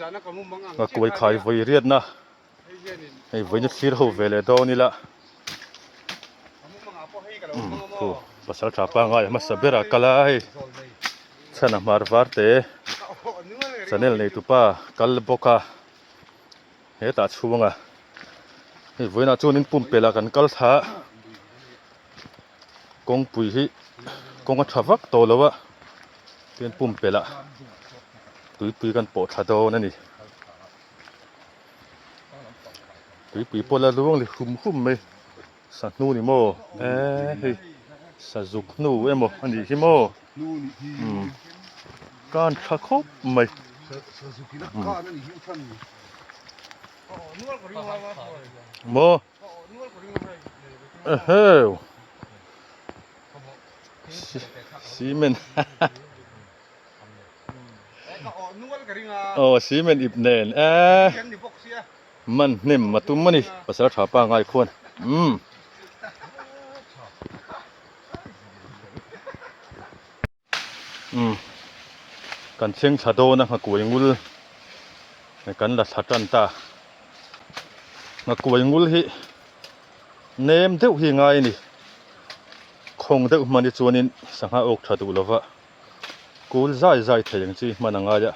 งากวยขายไว้เรียนนะไอ้ไว้นึกสิเราเวลาดอนี่ละโอ้ภาษาชาวปางไงมาสเบระกะลายฉันมารวาร์เตฉันเอลนี่ตุป้ากัลบกะเฮตัดช่วงอ่ะไอ้ไว้น่าจูนินปุ่มเปล่ากันกัลท่ากงปุยฮิกงอัฐวักโตแล้ววะเป็นปุ่มเปล่าตุยกันปอดชาโดนั่นนี่ตุยปอดละล้วงเลยหุ่มไหมสัตว์นู่นนี่โมเฮ้ยสัตว์จุกนู่นโมอันนี้ที่โมการชักคบไหมโมเฮ้ยซีเมนโอ้ซีเมนอิบเนนมันนิ่มมาตุ้มมันนี่ภาษาชาวปางไงควรกันเชียงชาโดนะฮักวยงูลในกันละชัดจันตาฮักวยงูลฮิเนมเดือดหิงไงนี่คงเดือดมันที่ชวนินสังหาอกชาดูแล้ววะกูลใจเทียงจีมันงายะ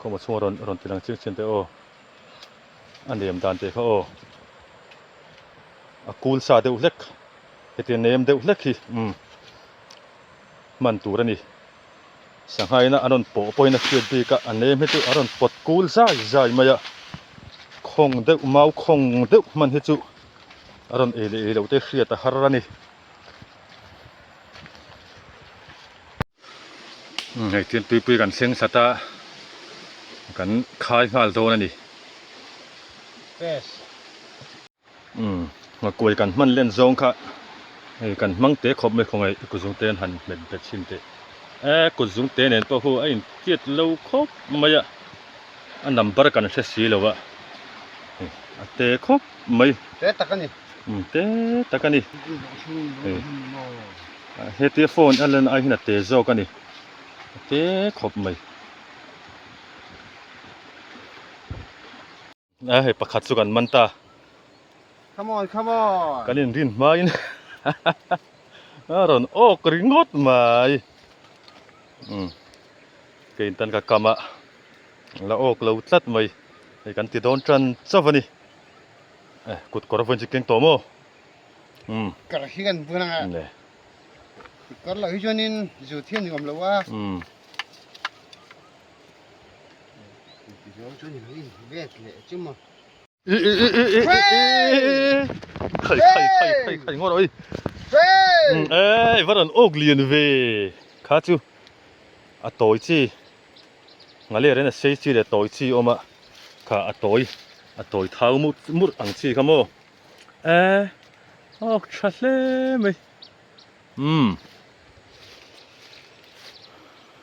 คงมาช่วยรอนตีนังเชียงเชนเตโออันเดียมดานเตเขาโอกูลซาเดือดเล็กเฮติเนมเดือดเล็กฮิมันตัวนี่สังหายนะอันนั้นปอยนักเขียนปีกอันเนมเฮติอันนั้นปดกูลใจมายะคงเดือดมาคงเดือดมันเฮจูอันนั้นเอเลอุเตเขียตฮารานี่ไอ้ที่ตุยกันเสียงสัตว์กันขายงาลโตนั่นนี่มากวยกันมันเล่นซองค่ะไอ้กันมังเตะขบไม่คงไอ้กุศลเตนหันเป็นเป็ดชินเตกุศลเตนเนี่ยตัวหัวไอ้เจี๊ยดเราขบไม่อะอันนั้นบาร์กันเสียสีแล้ววะเตะขบไม่เตะตะกันนี่เตะตะกันนี่เฮติโฟนอันนั้นไอ้หินเตะโจกันนี่เตะขบไม่เฮ้ยประคัดสุกันมันตา come on กันรินมาอินรอนโอ้กริงดมาเกินตันกับกามะแล้วโอ้กลาวตัดมาไอ้กันติดโดนจันซะฟันี่กุดกอร์ฟันจิเก่งโตโมกระหิกันพูนังอ่ะก็เราฮิจนินจูเทียนกับเราว่าใครงอเลยว่ารันโอกเลียนเวข้าจูอะตัวจีงั้นเลยนะเสียจีเลยตัวจีออกมาข้าอะตัวเท้ามุดอังจีข้าโมออกชัดเลยไหม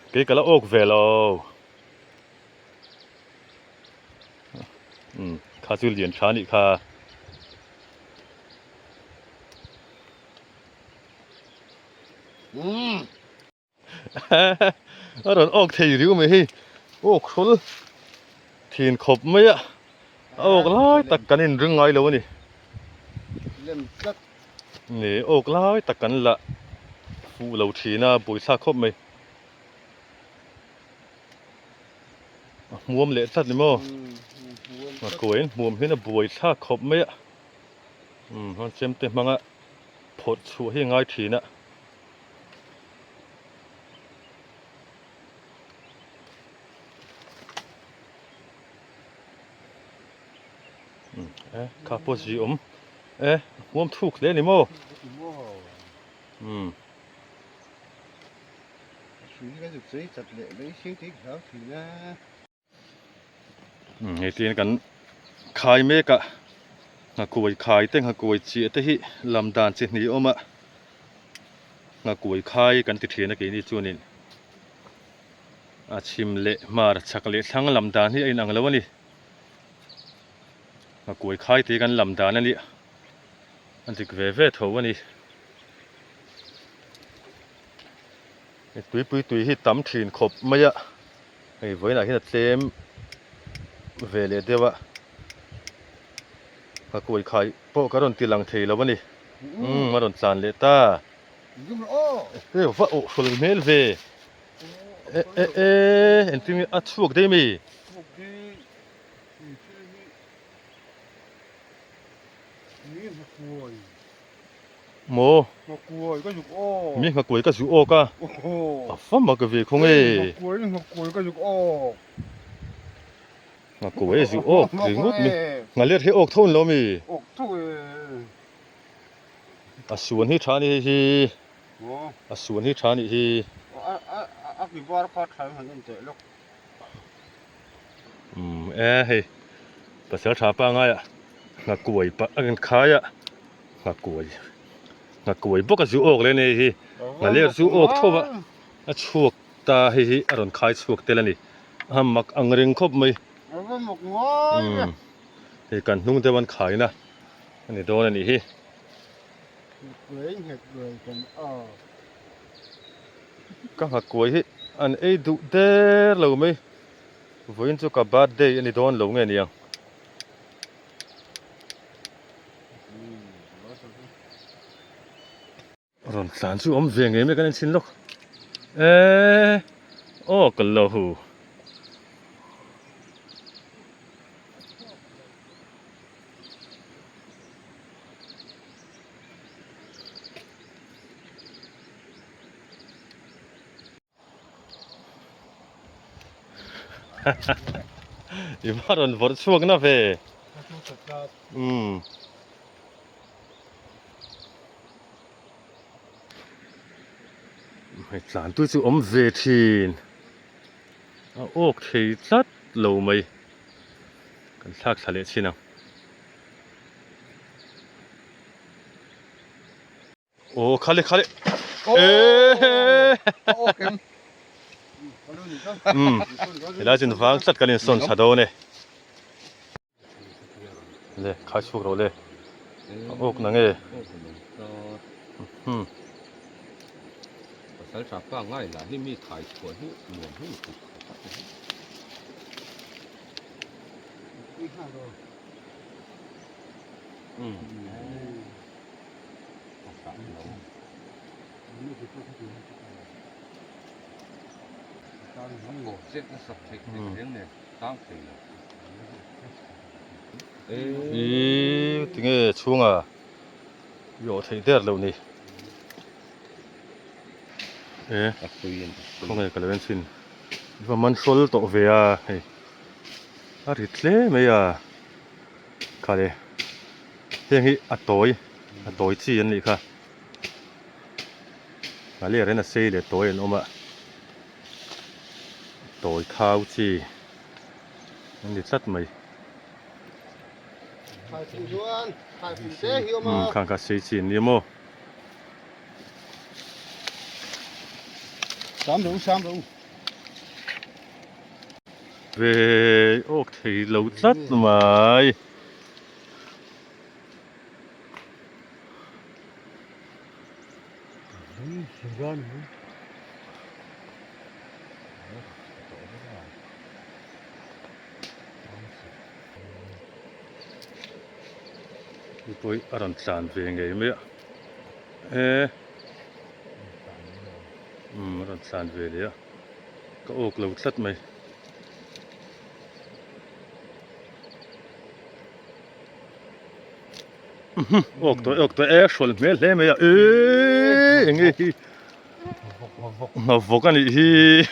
เกี่ยกับละอกเวลข้าจูเลียนชานี่ข้ารอนออกเทียริวไหมฮิโอ้ครุลทีนขบไหมอะออกไล่ตักกันนี่รึงไงแล้ววะนี่นี่ออกไล่ตักกันละฟูเหล่าทีน่ะบุยซาขบไหมมัวมเละสัตว์นี่มั้งมากวยมัวมเห็นน่ะบุยซาขบไหมอะมันเจ็มเต็มมังอะพดชัวให้ง่ายทีน่ะข้าพเจ้าวัวมทุกเลยนี่โมไอ้ที่กันขายเมกะงากวยขายเต็งงากวยเจี๊ยเตหิลำดานเจนี่อมะงากวยขายกันติดเทียนกี่นี่จวนินอาชิมเละมาชักเละทั้งลำดานที่ไอ้นังแล้ววะนี่มากวยขายตีกันลำดานนั่นนี่อันที่เวเวทหัวนี่ ตุยhi tam thin khop maya ei voina hi tlem vele dewa ka koi khai po karon tilang thei lawani maron chan le ta zum o e va o khol mel ve e entimi achuak dei mi mo ma kuoi ka juk o mi nga koi ka zu o ka a fa ma ka ve khong e ma kuoi ka juk o nga koi zu o ringut mi nga ler he ok thon lo mi ok tu e asuan hi thani hi mo asuan hi thani hi a ki bar kha thai han te lok he pasal tha pa nga ya nga koi pa an khaya nga koi bok a zu ok le ne hi nga ler zu ok thowa a chuak ta hi aron khai chuak telani hamak angring khop mai ba mok ngoi he kan hnung te wan khai na ani don ani hi kuoi het kuoi kan ka nga koi hi an ei du der lo mai voin chu ka birthday ani don lo nge niang ron san chu om ve nge me kan sin lok o kal lo hu i maron vor chuak na ve mai tlan tu chu om ve thin a ok thei tlat lo mai kan thak thale china o khale okay ila jin wang tlat kalin son chado ne le khai chuk ro le ok na nge pasal chapa ngai la hi mi khai chua hi muan hi ku chết nó sập thịt tiếng này tang thịt tinge chunga yo thei der lo ni không ai kalawen sin va man sol to ve a hei a ritle me ya kale heng hi atoi chi an ni kha ale rena sei le toi en oma toi khau chi an ni chat mai khai tin chuan khai tin te hiu ma khang ka sei chi ni mo sam đâu về ok thì lâu rất mà tôi ăn sàn về ngày mấy ạ ăn sàn về đấy ạ có ok lâu rất mày ok tôi sول mel thế mày ạ nghe nó vô cái gì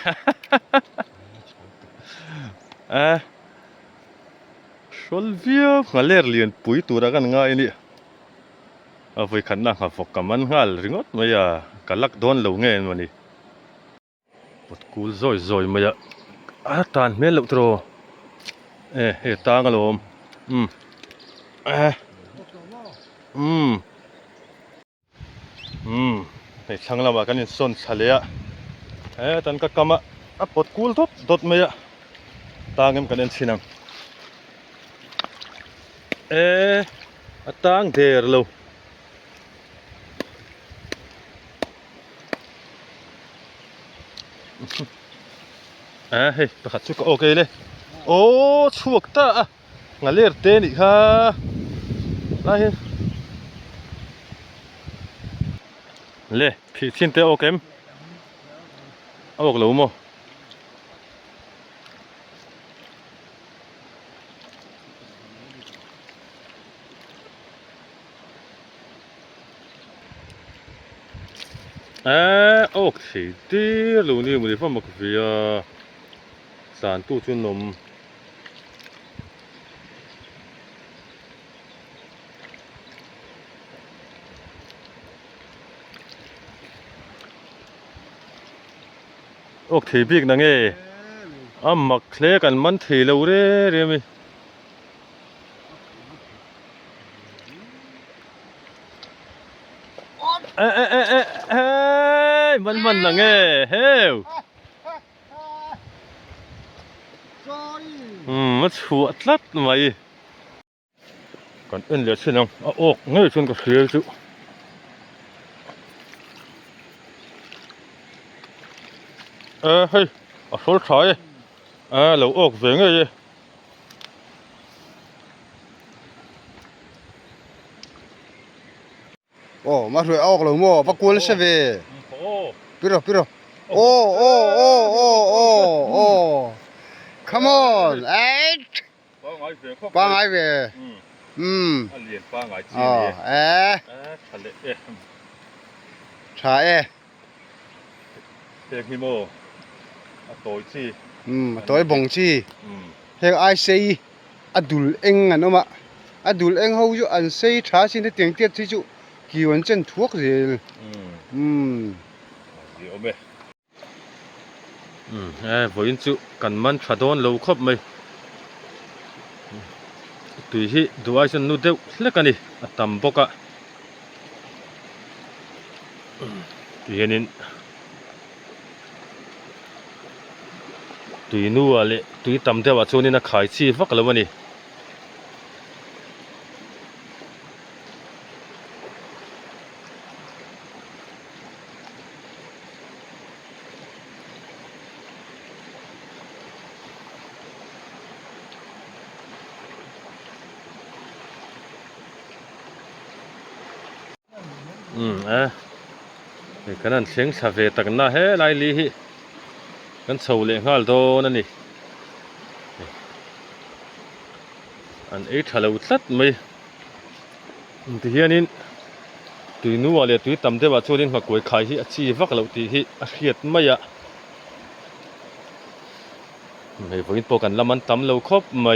sول vía ngaler liền pui tu ra kan ngai ni voi khan na khafok kaman ngal ringot maya kalak don lo nge mani pot kul zoi maya tan mel lo tro he tang alom hei thanglama kanin son chalea tan ka kama a pot kul dot maya tangem kanen chinang atang der lo เฮ้ยประคัดชุกก็โอเคเลยโอ้ชวกตางั้นเลียร์เตนี่ค่ะไล่เลยพี่ทิ้งเตโอเคมเอาออกเลยมั้งโอเคดีลูนี่มันฟังมากฟีสารตู้จุนนมโอเคพี่นังเอ๋มักเคลกันมันเทเลวเร่มิมันนังเฮ้ยมันชัวตลัดไหมก่อนอื่นเหลือเช่นน้องโอ้เงยชนกับเสือจุเฮ้ยโซ่ถอยเราออกเสียงเลยโอ้มาช่วยออกเลยมั้งปักกวนเสเวปิโรโอ้ come on เอ้ยป้าไงเว้ยเรียนป้าไงจีทะเลชาเเด็กฮิโมตัวจีตัวบงจีเฮกไอซีอดุลเองอ่ะน้องมะอดุลเองเขาอยู่อันซีชาสินที่เตียงเตี้ยที่จุกี่วันเจนทุกเรื่องดีโอเบวันจุกันมันชาดอนเราครบไหมตุยฮีดูไอซ์นูเดวเล็กนี่ตั้มบกะตุยนินตุยนูอะไรตุยตั้มเดวช่วงนี้นักขายชีฟักแล้ววันนี้นี่ขนาดเสียงสาเวตักน่าเฮ้ลายลีฮิกันโซเล่งาลโตนั่นนี่อันทะเลอุตัดไหมที่เฮียนินตุยนัวเลยตุยตั้มเทว่าช่วงนี้มากวยขายฮิชีฟักเราที่ฮิอาเขียดไม่อะไม่พออินโปกันละมันตั้มเราครบไหม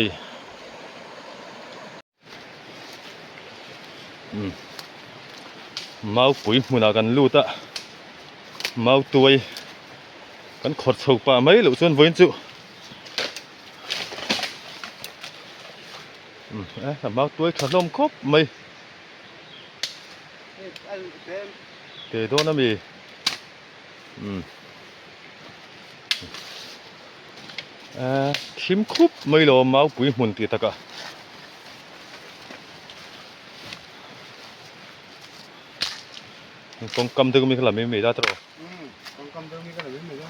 เมาปุ๋ยมุนากันลูตะเมาตัวกันขดสุกป่าไม่หรือส่วนวิ่งจุเมาตัวขนมครบไหมเกโดนะมีชิมครบไม่หรอเมาปุ๋ยมุนตีตะกะกองกำเดิมมีขลังไม่ได้ตรอกองกำเดิมมีขลังไม่ได้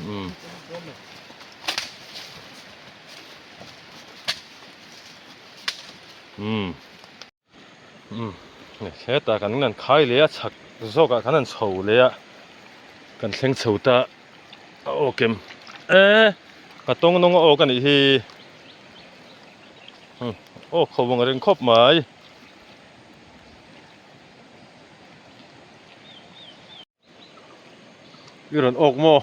เนี่ยแค่ตากันนั่นขายเลยชักโซกันนั่นโฉเลยกันเซ็งโฉตาโอเคกระตงน้องโอกันอีกทีโอ้เขาวงเรื่องครบไหมยืนออกโม่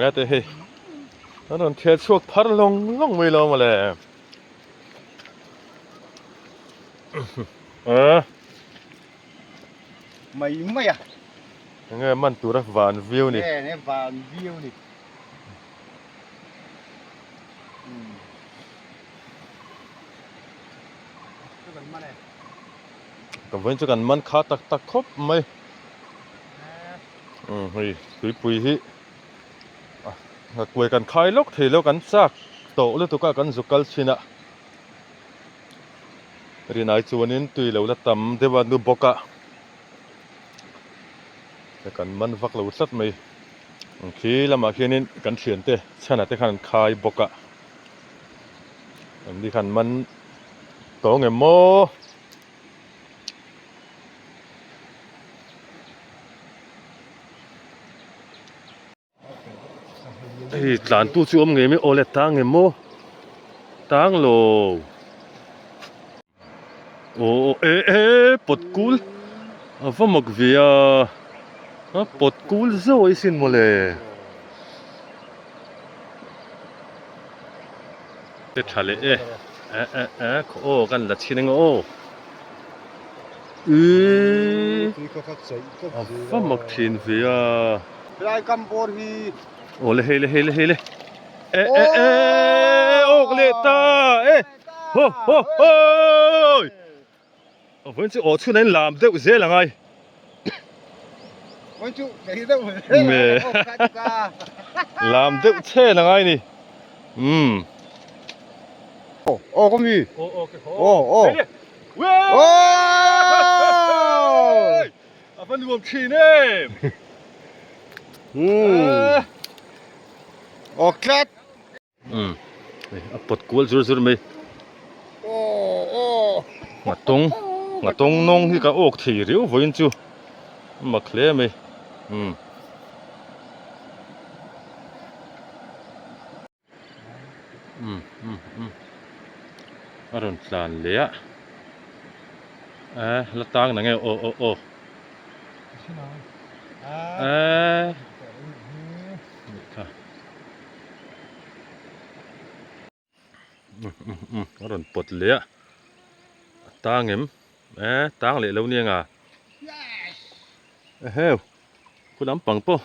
งั้นแต่เฮ้ยนั่นเทียช่วงพัดลงไม่ลงมาเลยไม่อะงั้นมันตัวรักวานวิวนี่เนี่ยวานวิวนี่กับเว้นจากกันมันขาตักครบไหมเฮ้ยปุยฮิกวยกันขายลกเทแล้วกันซากโตหรือตุกกันสุกัลชินะเรียนไอจวนนี้ตุยเหลวละตั้มเทวานุบกะแต่กันมันฟักเหลวสัตว์ไหม โอเคละมาเคียนี่กันเฉียนเตชนะแต่คันคายบกะอันนี้คันมันโตงแงโมหลานตู้ช่วมไงไม่โอเลตังไงโมตังโลโอ้ปดกูลว่ามักเวียปดกูลโซ่ไอซินโมเลเด็ดทะเลโอ้กันละชินงโอ้ว่ามักทินเวียไล่กัมพูชีโอ้เลยโอ้กเลตาโอ้เพิ่นสิออกชื่อนั้นลามเด้อเสียละไงวันจุไอ้เด้อลามเด้อเท่ละไงนี่โอ้ก็มีโอ้เว้ยเพิ่นรวมทีนี่โอ้คลัดปดกูลซุรๆมั้ยมาตรงนงที่ก็ออกทีเร็วเว้ยจูมาเคลมั้ยอรุณสานเลยอ่ะละตังนั่นไงโอ้ค่ะอรุณปดเลยอ่ะตังเอ็มตังเลยแล้วเนี่ยอ่ะเฮ้ยคุณน้ำปังป่ะ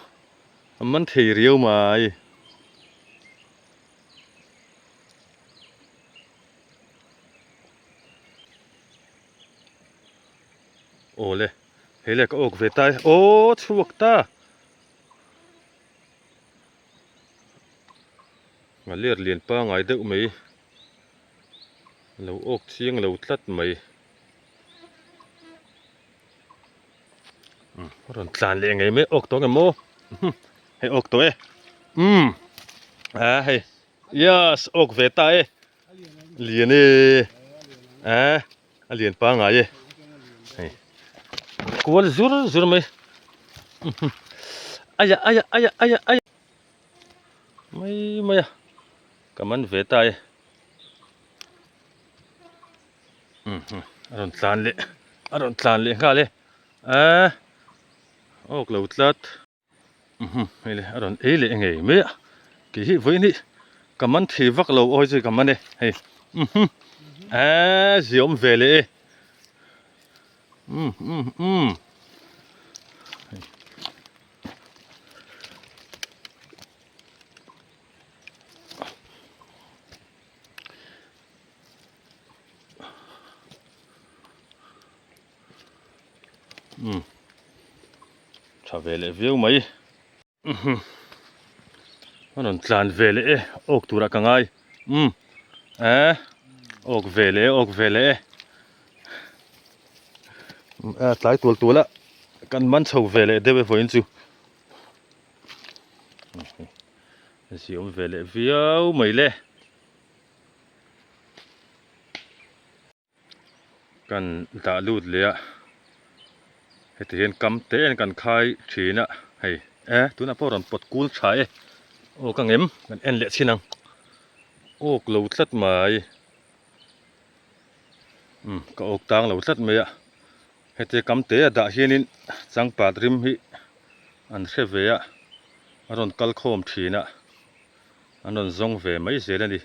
มันทีเรียวมาโอ้เลยเฮ้ยเลยก็ออกเวทายโอ้ช่วงตามาเลียนป้าไงเด็กไหมเราออกเสียงเราตัดไหมรอนจานเลี้ยงไงไม่ออกตัวกันโมให้ออกตัวให้ yes ออกเวทายเลียนเลียนป้าไงกูว่าจุร์ไหมอายะไม่ก็มันเวทายอารมณ์จานเลยข้าเลยโอ้กลัวตัดไม่เลยอารมณ์เลยไงไม่กี่ที่วันนี้ก็มันที่วักเราโอ้ยสิก็มันเนี่ยเฮ้ยเสียมเวเลยชาเวลวิวไหมมันจานเวลออกตัวละกังไงออกเวลหลายตัวละกันมันชาวเวลเดี๋ยวไปฟังจูเสียงเวลวิวไหมเลยกันตาลูดเลยอะเห็นกำเตนกันคายฉีน่ะให้ตัวน่ะพอรอนปดกูลใช้โอ้กังเอ็มกันเอ็นเละชินังโอ้กลัวสัดหมายก็ออกตังเหล่าสัดไม่อะเห็นกำเตะด่าเฮียนินสังปาดริมหิอันเชฟเวียอันรอนกัลโคมฉีน่ะอันรอนซงเวไม่เสียเลยดิ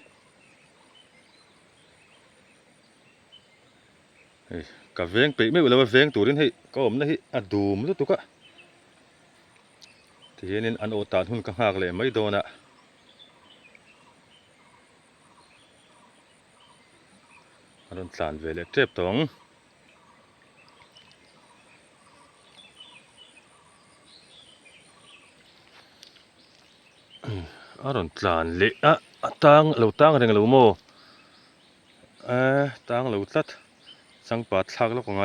กับเวงปีไม่เวลาเวงตัวนี้ให้ก็ผมนะฮิอดูมแล้วตุกะที่นี่อันโอตานหุ่นกังหากเลยไม่โดนอ่ะอันนั้นสานเวลเจ็บตองอันนั้นสานเละตังเราตังเรื่องเราโมตังเราตัดสังปัดชักแล้วก็ไง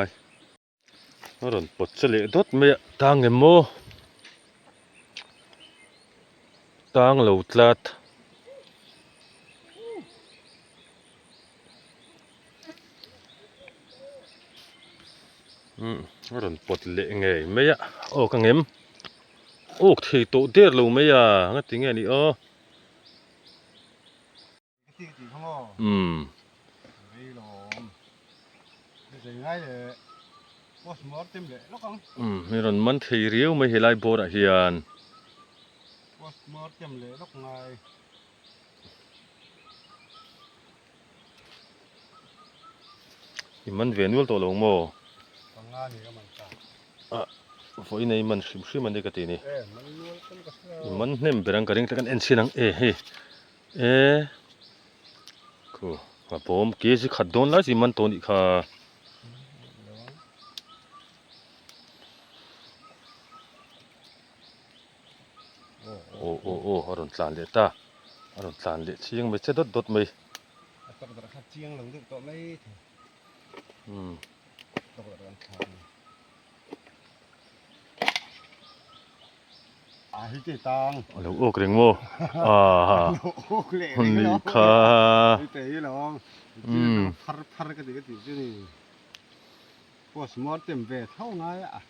อันนั้นปวดเฉลี่ยดดไม่ตังเงินโม tang lo tlat ron pot le nge me ya o ka ngem ok thei to der lo me ya nga ti nge ni o cái gì không có đây rồi bây giờ ngay để post mortem để nó không mi ron man thei riu me helai bor a hian post mortem để nó ngay i man venul to lo mo còn ngay thì các bạn cả foi nei man shim shim an de ka ti ni mình nuôi con cái i man hnem berang ka ring ta kan en sinang e ko pa bom ke ji khat don la ji man to ni kha o aron tlan le ta aron tlan le chiang me che dot mai tập tập khát chiang lồng được tụi mấy tập tập ăn khát hít cái tang lo ok ring mo hun ni kha hít cái lòng phar cái gì chứ này post mortem về thâu ngay à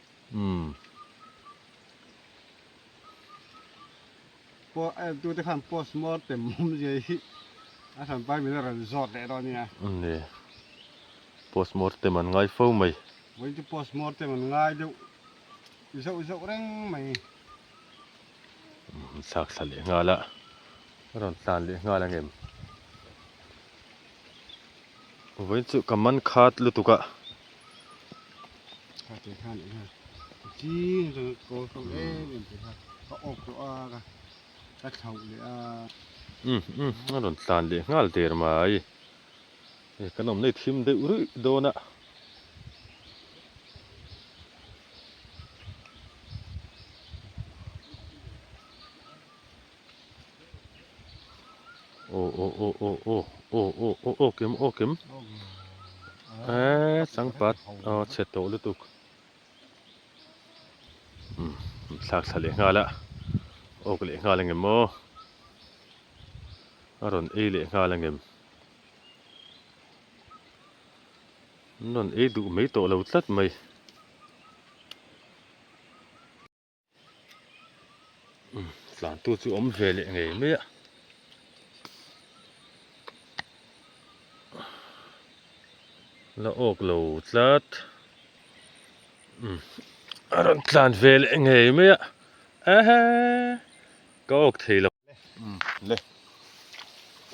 tôi thấy khăn post mortem gì thành bay mình là giọt đấy đó nha nè post mortem an ngai fo mai với cái post mortem mình ngay đâu dậu răng mày sak sale nga la ron tlan le nga la ngem với chu kaman khat lu tuka khát này ha chi rồi cô không mình thì có ốc đó cái thầu đấy ron tlan le ngal ter mai e kanom nei thim de uri dona kim sang pat che to lu tuk sak sale nga la ok le nga la ngem mo aron e le nga la ngem non e du me to lo tlat mai tlan tu chu om ve le nge me la ok lo tlat aron tlan ve le nge me có ok thei lo le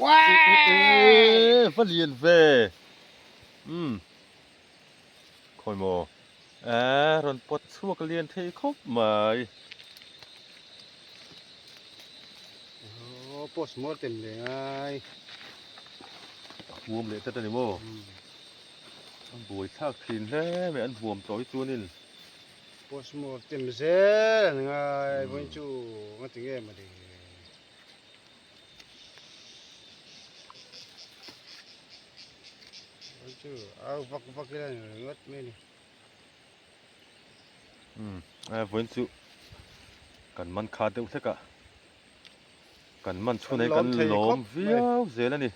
wow phát liền về khôi mồ rồi bật suộc liền thấy khóc mày post mortem đấy ngay buồm lệ tất này mồ ăn buổi thác thìn thế mẹ ăn buồm tối chuôn lên post mortem dễ ngay với chú ngon tiếng em mà đi chú vắt cái này ngất mấy này với chú cần man khát đâu thế cả cần man chu này cần lom viêu dễ là nè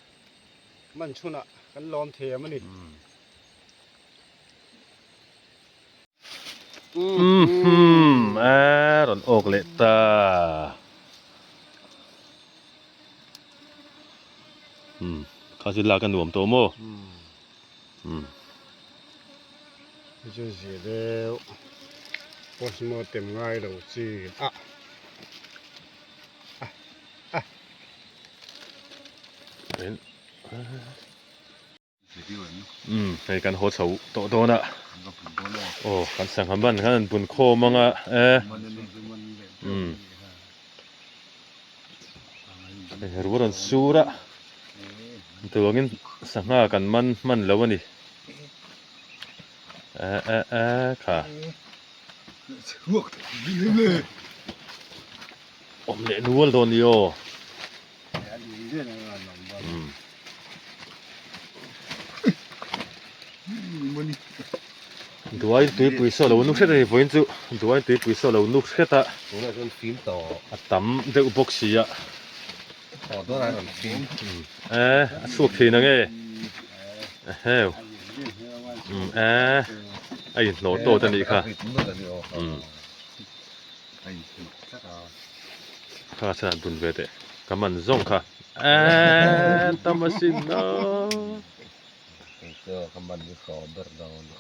man chu nè cần lom thề mà nè rồi ok lệ ta khá là cái nuông to mồ chú gì đấy post mortem ngay đầu chi hay kan ho chau to to na kan sang han ban kan bun kho manga ruan sura tuangin sanga kan man lo ani kha om le nuol don yo Duai tui pui so lo nu khet ni voin chu duai tui pui so lo nu kheta Chúng ta con phím tỏ atam de boxi ya tỏ đó là con phím suak thi na nge heu ai no to ta ni kha Đúng rồi là điều anh chắc là kha sa dun ve te kaman zong kha tamasin na cái cơ không bằng cái khó bật đầu nó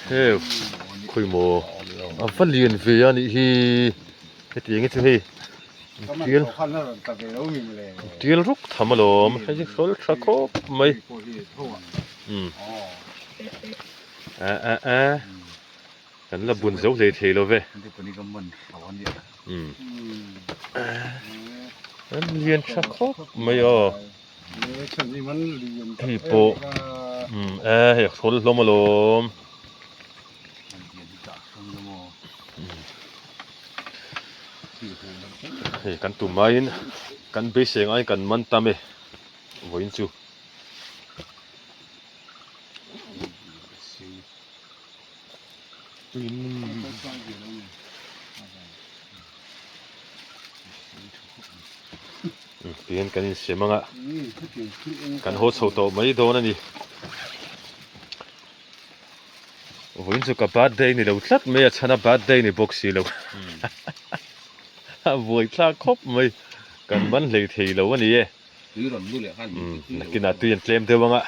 heu khoi mo van lien ve ya ni hi heti nge chu hi ก็มันสำคัญแล้วตะเกียบมีมาเลย tiel ruk thamalom hai ji sol thako mai โคที่ทั่ว อ๋อ kan la bun zo le the lo ve cái phần này không bằng khó như vậy อืม van lien thako mai o ฉันนี่มันเรียน ที่โปะ he sol lomalom mình tiền thì cả không đâu mà he kan tu main kan be seng ai kan man tame voin chu tiền kan se manga นี่คือเก่งขึ้นเอง kan ho chho to mai do na ni voin chu ka birthday ni lo tlat me a chana birthday ni boxi lo voi tla khop mai kan man le thei lo ani e cứ rồi luôn lại ăn kina tuyen tlem te wanga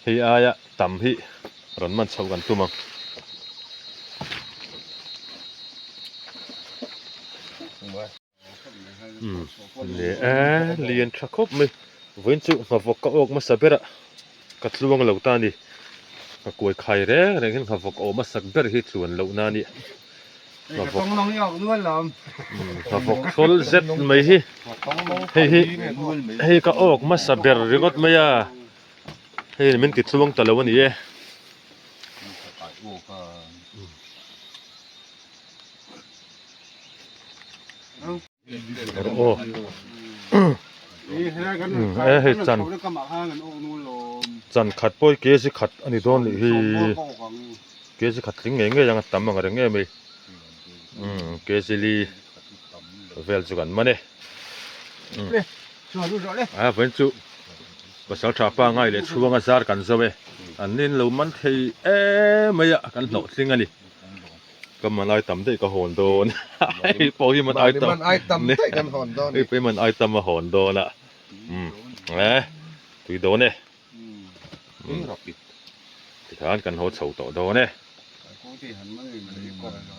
hei aya tam hi ron man chho kan tumang le lien thakop mai voin chu ma vok ka ok ma sabera ka tluang lo ta ni ka koi khai re reng hin ka vok o ma sak ber hi tluan lo na ni ต้องน้องยอกด้วยล ka vok thol zet mai hi hei ka ok ma saber ringot maya hei min ki tluang ta lo ani e phải ô cả o ำนี่ให้กันให้จันก็มาห้ากันโอ้นู่นลม chan khat poi ke si khat ani don ni hi ก็ของ ke si khat ling nge yang tam ma nge mai ke si li vel chu kan mane ช่วยดูrõเลย ven chu ba sal tha pa ngai le chuang a zar kan zawe an nin lo man thei maya kan no thing ani ka manai tam dei ka hon don ai po hi man ai tam mình ai tâm tayกันหอนđó ai pe man ai tam ma hon don la tui do ne rồi bị ti than kan ho chho to do ne กูที่หันมาเลยมันก็